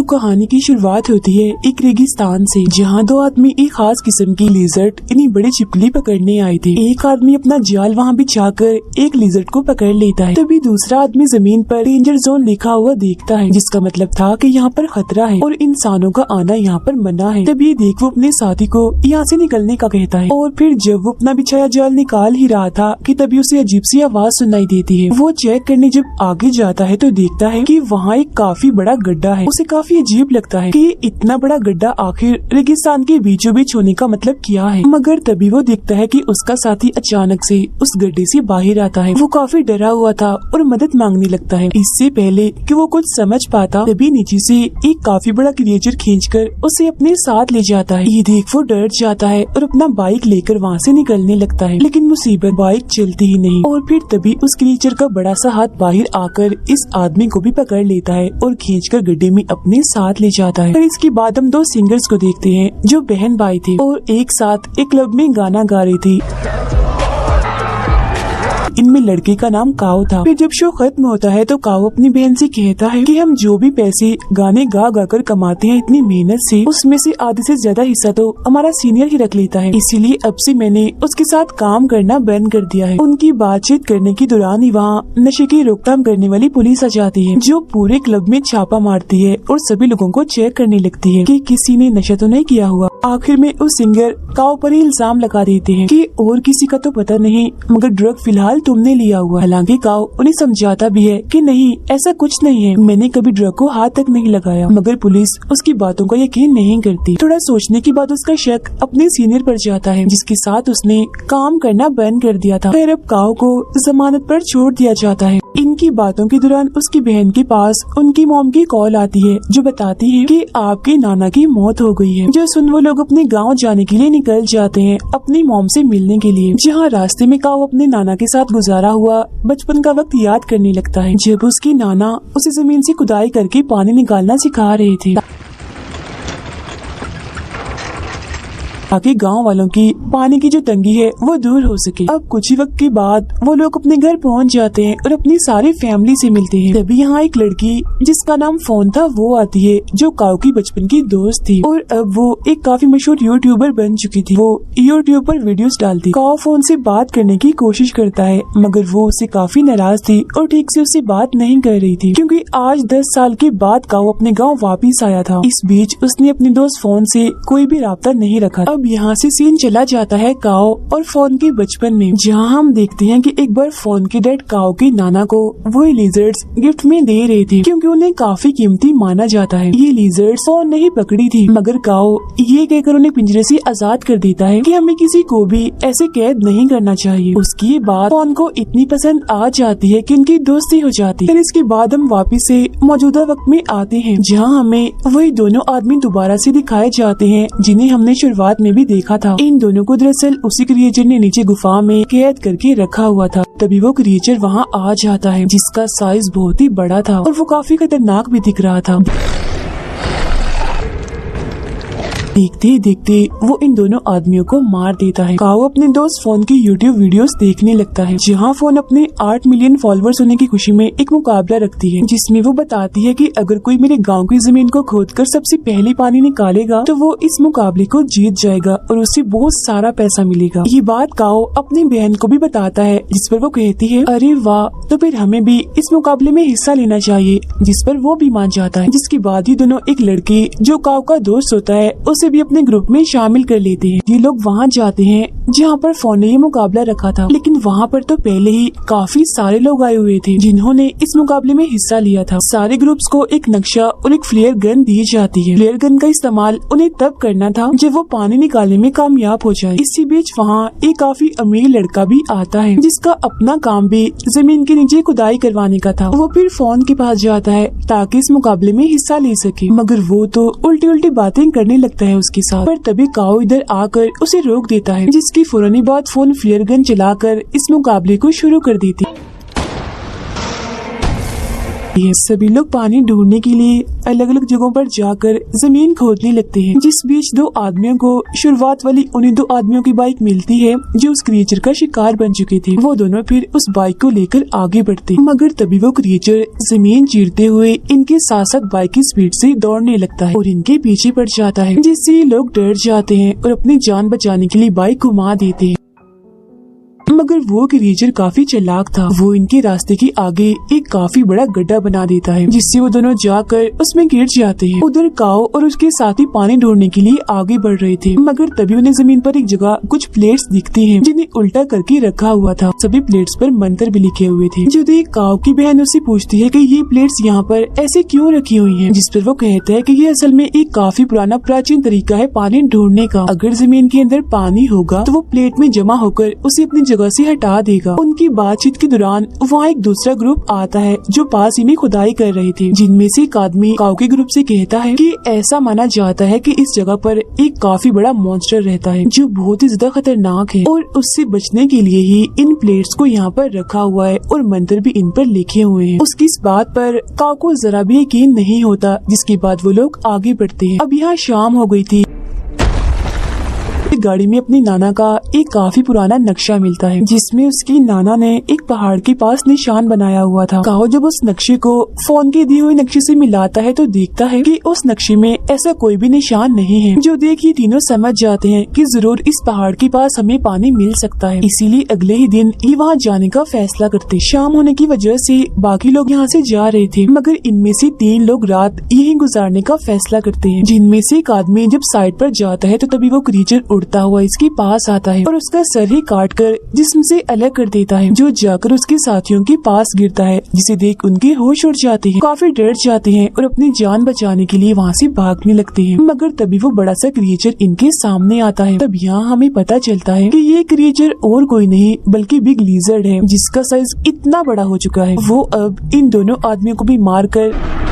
कहानी की शुरुआत होती है एक रेगिस्तान से, जहाँ दो आदमी एक खास किस्म की लिजर्ट यानी बड़ी छिपकली पकड़ने आए थे। एक आदमी अपना जाल वहाँ बिछाकर एक लिजर्ट को पकड़ लेता है, तभी दूसरा आदमी जमीन पर डेंजर जोन लिखा हुआ देखता है, जिसका मतलब था कि यहाँ पर खतरा है और इंसानों का आना यहाँ पर मना है। तभी देख वो अपने साथी को यहाँ से निकलने का कहता है, और फिर जब वो अपना बिछाया जाल निकाल ही रहा था कि तभी उसे अजीब सी आवाज सुनाई देती है। वो चेक करने जब आगे जाता है तो देखता है कि वहाँ एक काफी बड़ा गड्ढा है। उसे काफी अजीब लगता है कि इतना बड़ा गड्ढा आखिर रेगिस्तान के बीचों बीच होने का मतलब क्या है। मगर तभी वो देखता है कि उसका साथी अचानक से उस गड्ढे से बाहर आता है। वो काफी डरा हुआ था और मदद मांगने लगता है। इससे पहले कि वो कुछ समझ पाता तभी नीचे से एक काफी बड़ा क्रिएचर खींचकर उसे अपने साथ ले जाता है। ये देख वो डर जाता है और अपना बाइक लेकर वहाँ से निकलने लगता है, लेकिन मुसीबत बाइक चलती ही नहीं। और फिर तभी उस क्रिएचर का बड़ा सा हाथ बाहर आकर इस आदमी को भी पकड़ लेता है और खींचकर गड्ढे में अपने साथ ले जाता है। और इसके बाद हम दो सिंगर्स को देखते हैं जो बहन भाई थे और एक साथ एक क्लब में गाना गा रही थी। इनमें लड़के का नाम काओ था। फिर जब शो खत्म होता है तो काओ अपनी बहन से कहता है कि हम जो भी पैसे गाने गा गा कर कमाते हैं इतनी मेहनत से, उसमें से आधे से ज्यादा हिस्सा तो हमारा सीनियर ही रख लेता है, इसीलिए अब से मैंने उसके साथ काम करना बंद कर दिया है। उनकी बातचीत करने के दौरान ही वहाँ नशे की रोकथाम करने वाली पुलिस आ जाती है, जो पूरे क्लब में छापा मारती है और सभी लोगों को चेक करने लगती है कि किसी ने नशा तो नहीं किया हुआ। आखिर में उस सिंगर काओ पर ही इल्जाम लगा देते हैं कि और किसी का तो पता नहीं, मगर ड्रग फिलहाल तुमने लिया हुआ। हालांकि काओ उन्हें समझाता भी है कि नहीं, ऐसा कुछ नहीं है, मैंने कभी ड्रग को हाथ तक नहीं लगाया। मगर पुलिस उसकी बातों का यकीन नहीं करती। थोड़ा सोचने के बाद उसका शक अपने सीनियर पर जाता है, जिसके साथ उसने काम करना बंद कर दिया था। फिर अब काओ को जमानत पर छोड़ दिया जाता है। इनकी बातों के दौरान उसकी बहन के पास उनकी मॉम की कॉल आती है, जो बताती है कि आपके नाना की मौत हो गई है। जो सुन वो लोग अपने गांव जाने के लिए निकल जाते हैं अपनी मॉम से मिलने के लिए, जहां रास्ते में काओ अपने नाना के साथ गुजारा हुआ बचपन का वक्त याद करने लगता है, जब उसकी नाना उसे जमीन से खुदाई करके पानी निकालना सिखा रहे थे ताकि गांव वालों की पानी की जो तंगी है वो दूर हो सके। अब कुछ ही वक्त के बाद वो लोग अपने घर पहुंच जाते हैं और अपनी सारी फैमिली से मिलते हैं। तभी यहाँ एक लड़की जिसका नाम फोन था वो आती है, जो काओ की बचपन की दोस्त थी और अब वो एक काफी मशहूर यूट्यूबर बन चुकी थी। वो यूट्यूब पर वीडियोस डालती। काओ फोन से बात करने की कोशिश करता है, मगर वो उससे काफी नाराज थी और ठीक से उससे बात नहीं कर रही थी, क्योंकि आज 10 साल के बाद काओ अपने गाँव वापिस आया था। इस बीच उसने अपने दोस्त फोन से कोई भी राब्ता नहीं रखा। अब यहाँ से सीन चला जाता है काओ और फोन के बचपन में, जहाँ हम देखते हैं कि एक बार फोन के डैड काओ के नाना को वो लिजर्ड्स गिफ्ट में दे रहे थे, क्योंकि उन्हें काफी कीमती माना जाता है। ये लिजर्ड्स फोन नहीं पकड़ी थी, मगर काओ ये कहकर उन्हें पिंजरे से आजाद कर देता है कि हमें किसी को भी ऐसे कैद नहीं करना चाहिए। उसकी ये बात फोन को इतनी पसंद आ जाती है कि उनकी दोस्ती हो जाती है। फिर इसके बाद हम वापिस से मौजूदा वक्त में आते हैं, जहाँ हमें वही दोनों आदमी दोबारा से दिखाए जाते हैं जिन्हें हमने शुरुआत में भी देखा था। इन दोनों को दरअसल उसी क्रिएचर ने नीचे गुफा में कैद करके रखा हुआ था। तभी वो क्रिएचर वहाँ आ जाता है, जिसका साइज बहुत ही बड़ा था और वो काफी खतरनाक भी दिख रहा था। देखते ही देखते वो इन दोनों आदमियों को मार देता है। काओ अपने दोस्त फोन की यूट्यूब वीडियोस देखने लगता है, जहाँ फोन अपने 8 मिलियन फॉलोअर्स होने की खुशी में एक मुकाबला रखती है, जिसमें वो बताती है कि अगर कोई मेरे गांव की जमीन को खोदकर सबसे पहले पानी निकालेगा तो वो इस मुकाबले को जीत जाएगा और उससे बहुत सारा पैसा मिलेगा। ये बात काओ अपनी बहन को भी बताता है, जिस पर वो कहती है अरे वाह, तो फिर हमें भी इस मुकाबले में हिस्सा लेना चाहिए, जिस पर वो भी मान जाता है। जिसके बाद ये दोनों एक लड़के जो काओ का दोस्त होता है उसे भी अपने ग्रुप में शामिल कर लेते हैं। ये लोग वहाँ जाते हैं जहाँ पर फोन ने ये मुकाबला रखा था, लेकिन वहाँ पर तो पहले ही काफी सारे लोग आए हुए थे जिन्होंने इस मुकाबले में हिस्सा लिया था। सारे ग्रुप्स को एक नक्शा और एक फ्लेयर गन दी जाती है। फ्लेयर गन का इस्तेमाल उन्हें तब करना था जब वो पानी निकालने में कामयाब हो जाए। इसी बीच वहाँ एक काफी अमीर लड़का भी आता है, जिसका अपना काम भी जमीन के नीचे खुदाई करवाने का था। वो फिर फोन के पास जाता है ताकि इस मुकाबले में हिस्सा ले सके, मगर वो तो उल्टी उल्टी बातें करने लगता है उसके साथ। पर तभी काओ इधर आकर उसे रोक देता है, जिसकी फौरनी बाद फोन फ्लेयर गन चलाकर इस मुकाबले को शुरू कर देती। है। सभी लोग पानी ढूंढने के लिए अलग अलग जगहों पर जाकर जमीन खोदने लगते हैं। जिस बीच दो आदमियों को शुरुआत वाली उन्हीं दो आदमियों की बाइक मिलती है जो उस क्रिएचर का शिकार बन चुके थे। वो दोनों फिर उस बाइक को लेकर आगे बढ़ते, मगर तभी वो क्रिएचर जमीन चीरते हुए इनके साथ साथ बाइक की स्पीड से दौड़ने लगता है और इनके पीछे पड़ जाता है, जिससे लोग डर जाते हैं और अपनी जान बचाने के लिए बाइक घुमा देते हैं। मगर वो क्रिएचर काफी चालाक था। वो इनके रास्ते के आगे एक काफी बड़ा गड्ढा बना देता है, जिससे वो दोनों जाकर उसमें गिर जाते हैं। उधर काओ और उसके साथी पानी ढूंढने के लिए आगे बढ़ रहे थे, मगर तभी उन्हें जमीन पर एक जगह कुछ प्लेट्स दिखती हैं, जिन्हें उल्टा करके रखा हुआ था। सभी प्लेट्स पर मंत्र भी लिखे हुए थे। जो देख काओ की बहन उससे पूछती है कि ये प्लेट्स यहाँ पर ऐसे क्यों रखी हुई हैं, जिस पर वो कहता है कि ये असल में एक काफी पुराना प्राचीन तरीका है पानी ढूंढने का। अगर जमीन के अंदर पानी होगा तो वो प्लेट में जमा होकर उसे अपनी जगह से हटा देगा। उनकी बातचीत के दौरान वहाँ एक दूसरा ग्रुप आता है जो पास ही में खुदाई कर रहे थे, जिनमें से एक आदमी काऊ के ग्रुप से कहता है कि ऐसा माना जाता है कि इस जगह पर एक काफी बड़ा मॉन्स्टर रहता है जो बहुत ही ज्यादा खतरनाक है और उससे बचने के लिए ही इन प्लेट्स को यहाँ पर रखा हुआ है और मंत्र भी इन पर लिखे हुए हैं। उसकी इस बात पर काऊ को जरा भी यकीन नहीं होता, जिसके बाद वो लोग आगे बढ़ते हैं। अब यहाँ शाम हो गई थी। गाड़ी में अपनी नाना का एक काफी पुराना नक्शा मिलता है, जिसमें उसकी नाना ने एक पहाड़ के पास निशान बनाया हुआ था। काओ जब उस नक्शे को फोन के दिए हुए नक्शे से मिलाता है तो देखता है कि उस नक्शे में ऐसा कोई भी निशान नहीं है। जो देख ये तीनों समझ जाते हैं कि जरूर इस पहाड़ के पास हमें पानी मिल सकता है, इसीलिए अगले ही दिन ये वहाँ जाने का फैसला करते। शाम होने की वजह से बाकी लोग यहाँ से जा रहे थे, मगर इनमें से 3 लोग रात यहीं गुजारने का फैसला करते हैं, जिनमें से एक आदमी जब साइड पर जाता है तो तभी वो क्रिएचर उड़ता हुआ इसके पास आता है और उसका सर ही काट कर जिस्म से अलग कर देता है, जो जाकर उसके साथियों के पास गिरता है, जिसे देख उनके होश उड़ जाते हैं, काफी डर जाते हैं और अपनी जान बचाने के लिए वहाँ से भागने लगते हैं। मगर तभी वो बड़ा सा क्रिएचर इनके सामने आता है। तब यहाँ हमें पता चलता है कि ये क्रिएचर और कोई नहीं बल्कि बिग लिजर्ड है, जिसका साइज इतना बड़ा हो चुका है वो अब इन दोनों आदमियों को भी मार कर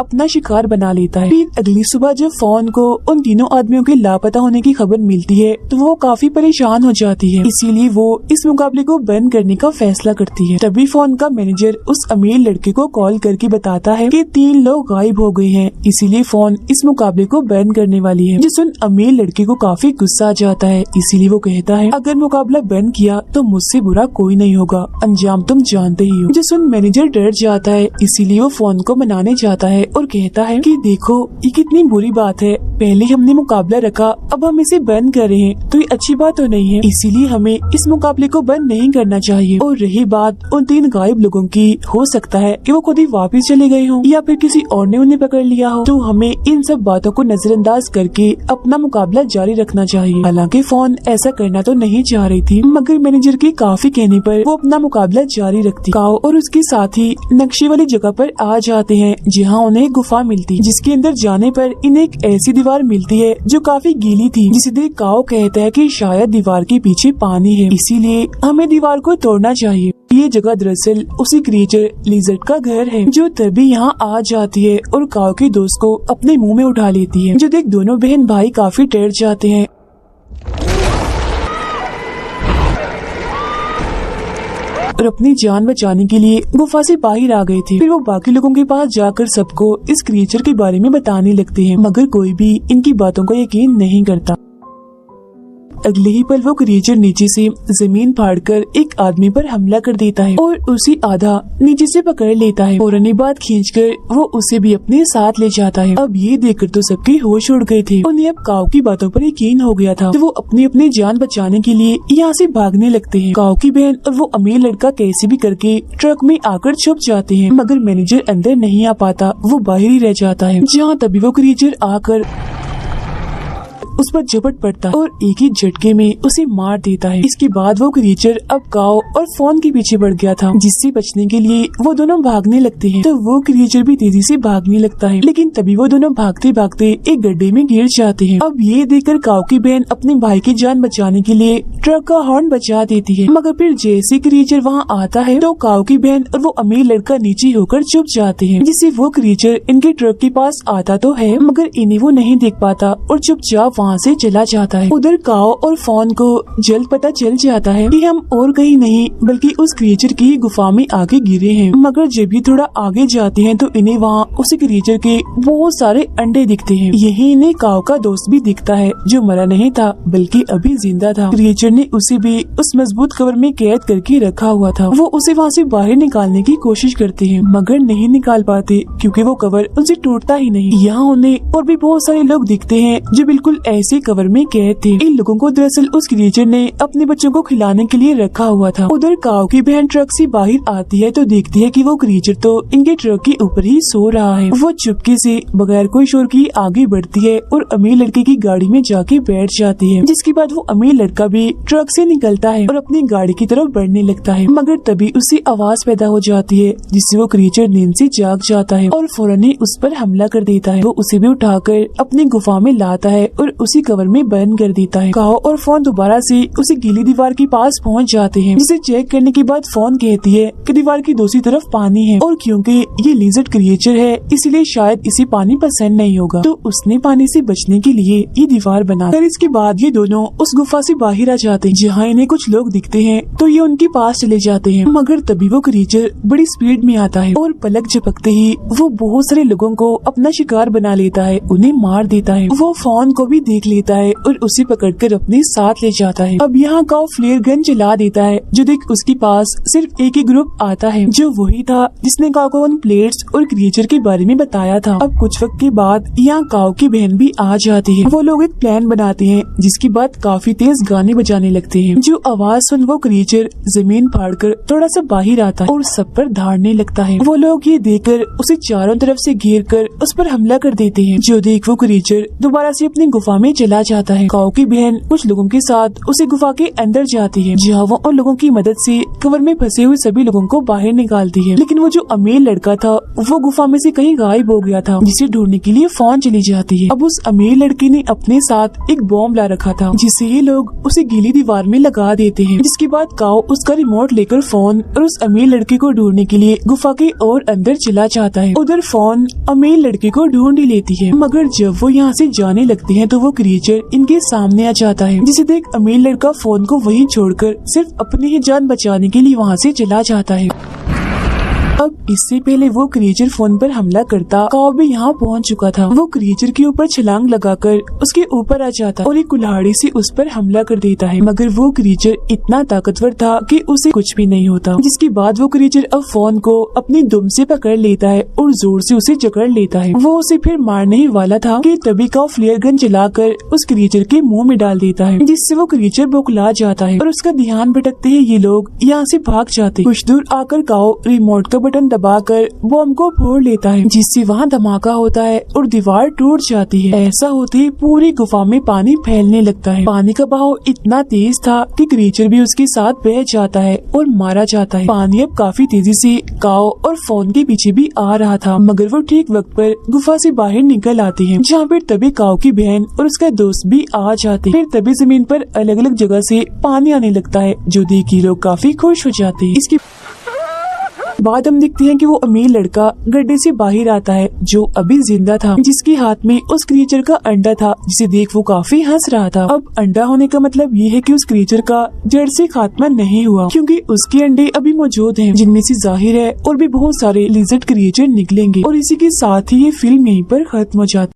अपना शिकार बना लेता है। फिर अगली सुबह जब फोन को उन तीनों आदमियों के लापता होने की खबर मिलती है तो वो काफी परेशान हो जाती है, इसीलिए वो इस मुकाबले को बंद करने का फैसला करती है। तभी फोन का मैनेजर उस अमीर लड़के को कॉल करके बताता है कि 3 लोग गायब हो गए हैं, इसीलिए फोन इस मुकाबले को बंद करने वाली है। जिस उन अमीर लड़के को काफी गुस्सा आ जाता है, इसीलिए वो कहता है अगर मुकाबला बंद किया तो मुझसे बुरा कोई नहीं होगा, अंजाम तुम जानते ही हो। जिस उन मैनेजर डर जाता है, इसीलिए वो फोन को मनाने जाता है और कहता है कि देखो ये कितनी बुरी बात है, पहले हमने मुकाबला रखा अब हम इसे बंद कर रहे हैं तो ये अच्छी बात तो नहीं है, इसीलिए हमें इस मुकाबले को बंद नहीं करना चाहिए। और रही बात उन 3 गायब लोगों की, हो सकता है कि वो खुद ही वापस चले गए हों या फिर किसी और ने उन्हें पकड़ लिया हो, तो हमें इन सब बातों को नजरअंदाज करके अपना मुकाबला जारी रखना चाहिए। हालांकि फोन ऐसा करना तो नहीं चाह रही थी, मगर मैनेजर के काफी कहने पर वो अपना मुकाबला जारी रखती। काओ और उसके साथी नक्शे वाली जगह पर आ जाते हैं, जहाँ उन्हें गुफा मिलती, जिसके अंदर जाने पर इन्हें एक ऐसी दीवार मिलती है जो काफी गीली थी, जिसे देख काओ कहता है कि शायद दीवार के पीछे पानी है, इसीलिए हमें दीवार को तोड़ना चाहिए। ये जगह दरअसल उसी क्रिएचर लिजर्ड का घर है, जो तभी यहाँ आ जाती है और काओ के दोस्त को अपने मुंह में उठा लेती है। जो देख दोनों बहन भाई काफी डर जाते हैं और अपनी जान बचाने के लिए गुफा से बाहर आ गए थे। फिर वो बाकी लोगों के पास जाकर सबको इस क्रिएचर के बारे में बताने लगते हैं, मगर कोई भी इनकी बातों को यकीन नहीं करता। अगले ही पल वो क्रिएचर नीचे से जमीन फाड़कर एक आदमी पर हमला कर देता है और उसी आधा नीचे से पकड़ लेता है और अन्य बात खींचकर वो उसे भी अपने साथ ले जाता है। अब ये देखकर तो सबके होश उड़ गए थे। उन्हें अब काऊ की बातों पर यकीन हो गया था, तो वो अपनी जान बचाने के लिए यहाँ से भागने लगते हैं। काऊ की बहन और वो अमीर लड़का कैसे भी करके ट्रक में आकर छुप जाते हैं, मगर मैनेजर अंदर नहीं आ पाता, वो बाहर ही रह जाता है। जहाँ तभी वो क्रिएचर आकर उस पर झपट पड़ता है और एक ही झटके में उसे मार देता है। इसके बाद वो क्रिएचर अब काओ और फोन के पीछे बढ़ गया था, जिससे बचने के लिए वो दोनों भागने लगते हैं। तो वो क्रिएचर भी तेजी से भागने लगता है, लेकिन तभी वो दोनों भागते भागते एक गड्ढे में गिर जाते हैं। अब ये देखकर काओ की बहन अपने भाई की जान बचाने के लिए ट्रक का हॉर्न बचा देती है, मगर फिर जैसे क्रिएचर वहाँ आता है तो काओ की बहन और वो अमीर लड़का नीचे होकर छुप जाते हैं, जिससे वो क्रिएचर इनके ट्रक के पास आता तो है, मगर इन्हें वो नहीं देख पाता और चुपचाप वहाँ वहाँ से चला जाता है। उधर काओ और फॉन को जल्द पता चल जाता है कि हम और कहीं नहीं बल्कि उस क्रिएचर की गुफा में आगे गिरे हैं। मगर जब भी थोड़ा आगे जाते हैं तो इन्हें वहाँ उस क्रिएचर के बहुत सारे अंडे दिखते हैं। यही इन्हें काओ का दोस्त भी दिखता है जो मरा नहीं था बल्कि अभी जिंदा था। क्रिएचर ने उसे भी उस मजबूत कवर में कैद करके रखा हुआ था। वो उसे वहाँ से बाहर निकालने की कोशिश करते हैं मगर नहीं निकाल पाते क्योंकि वो कवर उनसे टूटता ही नहीं। यहाँ उन्हें और भी बहुत सारे लोग दिखते हैं जो बिल्कुल ऐसे कवर में कैद थे। इन लोगों को दरअसल उस क्रिएचर ने अपने बच्चों को खिलाने के लिए रखा हुआ था। उधर काओ की बहन ट्रक से बाहर आती है तो देखती है कि वो क्रिएचर तो इनके ट्रक के ऊपर ही सो रहा है। वो चुपके से बगैर कोई शोर की आगे बढ़ती है और अमीर लड़के की गाड़ी में जाके बैठ जाती है। जिसके बाद वो अमीर लड़का भी ट्रक से निकलता है और अपनी गाड़ी की तरफ बढ़ने लगता है मगर तभी उसे आवाज पैदा हो जाती है जिससे वो क्रिएचर नींद से जाग जाता है और फौरन ही उस पर हमला कर देता है। वो उसे भी उठाकर अपनी गुफा में लाता है और उसी कवर में बंद कर देता है। काओ और फोन दोबारा से उसी गीली दीवार के पास पहुंच जाते हैं जिसे चेक करने के बाद फोन कहती है कि दीवार की दूसरी तरफ पानी है और क्योंकि ये लिजर्ड क्रिएचर है इसलिए शायद इसे पानी पसंद नहीं होगा तो उसने पानी से बचने के लिए ये दीवार बना। फिर इसके बाद ये दोनों उस गुफा से बाहर आ जाते हैं जहाँ इन्हें कुछ लोग दिखते हैं तो ये उनके पास चले जाते हैं मगर तभी वो क्रिएचर बड़ी स्पीड में आता है और पलक झपकते ही वो बहुत सारे लोगों को अपना शिकार बना लेता है, उन्हें मार देता है। वो फोन को भी देख लेता है और उसे पकड़कर अपने साथ ले जाता है। अब यहाँ काओ फ्लेयर गन चला देता है जो देख उसके पास सिर्फ एक ही ग्रुप आता है जो वही था जिसने काओ को उन प्लेट्स और क्रिएचर के बारे में बताया था। अब कुछ वक्त के बाद यहाँ काओ की बहन भी आ जाती है। वो लोग एक प्लान बनाते हैं जिसके बाद काफी तेज गाने बजाने लगते हैं। जो आवाज सुन वो क्रिएचर जमीन फाड़कर थोड़ा सा बाहर आता है और सब पर धाड़ने लगता है। वो लोग ये देखकर उसे चारों तरफ से घेर कर उस पर हमला कर देते हैं। जो देख वो क्रिएचर दोबारा से अपनी गुफा में चला जाता है। काओ की बहन कुछ लोगों के साथ उसे गुफा के अंदर जाती है जहाँ वो उन लोगों की मदद से कवर में फंसे हुए सभी लोगों को बाहर निकालती है। लेकिन वो जो अमीर लड़का था वो गुफा में से कहीं गायब हो गया था जिसे ढूंढने के लिए फोन चली जाती है। अब उस अमीर लड़के ने अपने साथ एक बॉम्ब ला रखा था जिसे ये लोग उसे गीली दीवार में लगा देते हैं। जिसके बाद काओ उसका रिमोट लेकर फोन और उस अमीर लड़के को ढूंढने के लिए गुफा के और अंदर चला जाता है। उधर फोन अमीर लड़के को ढूंढ ही लेती है मगर जब वो यहाँ से जाने लगते हैं तो वो क्रिएचर इनके सामने आ जाता है जिसे देख अमीर लड़का फोन को वहीं छोड़कर सिर्फ अपनी ही जान बचाने के लिए वहाँ से चला जाता है। अब इससे पहले वो क्रिएचर फोन पर हमला करता काओ भी यहाँ पहुँच चुका था। वो क्रिएचर के ऊपर छलांग लगाकर उसके ऊपर आ जाता और एक कुल्हाड़ी से उस पर हमला कर देता है मगर वो क्रिएचर इतना ताकतवर था कि उसे कुछ भी नहीं होता। जिसके बाद वो क्रिएचर अब फोन को अपनी दुम से पकड़ लेता है और जोर से उसे जकड़ लेता है। वो उसे फिर मारने ही वाला था कि तभी काओ फ्लेयर गन चलाकर उस क्रिएचर के मुंह में डाल देता है जिससे वो क्रिएचर बौखला जाता है और उसका ध्यान भटकते ही ये लोग यहाँ से भाग जाते। कुछ दूर आकर काओ रिमोट का बटन दबाकर बॉम्ब को फोड़ लेता है जिससे वहाँ धमाका होता है और दीवार टूट जाती है। ऐसा होते ही पूरी गुफा में पानी फैलने लगता है। पानी का बहाव इतना तेज था कि क्रिएचर भी उसके साथ बह जाता है और मारा जाता है। पानी अब काफी तेजी से काओ और फोन के पीछे भी आ रहा था मगर वो ठीक वक्त पर गुफा से बाहर निकल आती है जहाँ फिर तभी काओ की बहन और उसका दोस्त भी आ जाते। फिर तभी जमीन पर अलग अलग जगह से पानी आने लगता है जो देख के लोग काफी खुश हो जाते हैं। इसके बाद हम देखते हैं कि वो अमीर लड़का गड्ढे से बाहर आता है जो अभी जिंदा था जिसके हाथ में उस क्रिएचर का अंडा था जिसे देख वो काफी हंस रहा था। अब अंडा होने का मतलब ये है कि उस क्रिएचर का जड़ से खात्मा नहीं हुआ क्योंकि उसके अंडे अभी मौजूद हैं जिनमें से जाहिर है और भी बहुत सारे लिजर्ड क्रिएचर निकलेंगे। और इसी के साथ ही ये फिल्म यहीं पर खत्म हो जाती है।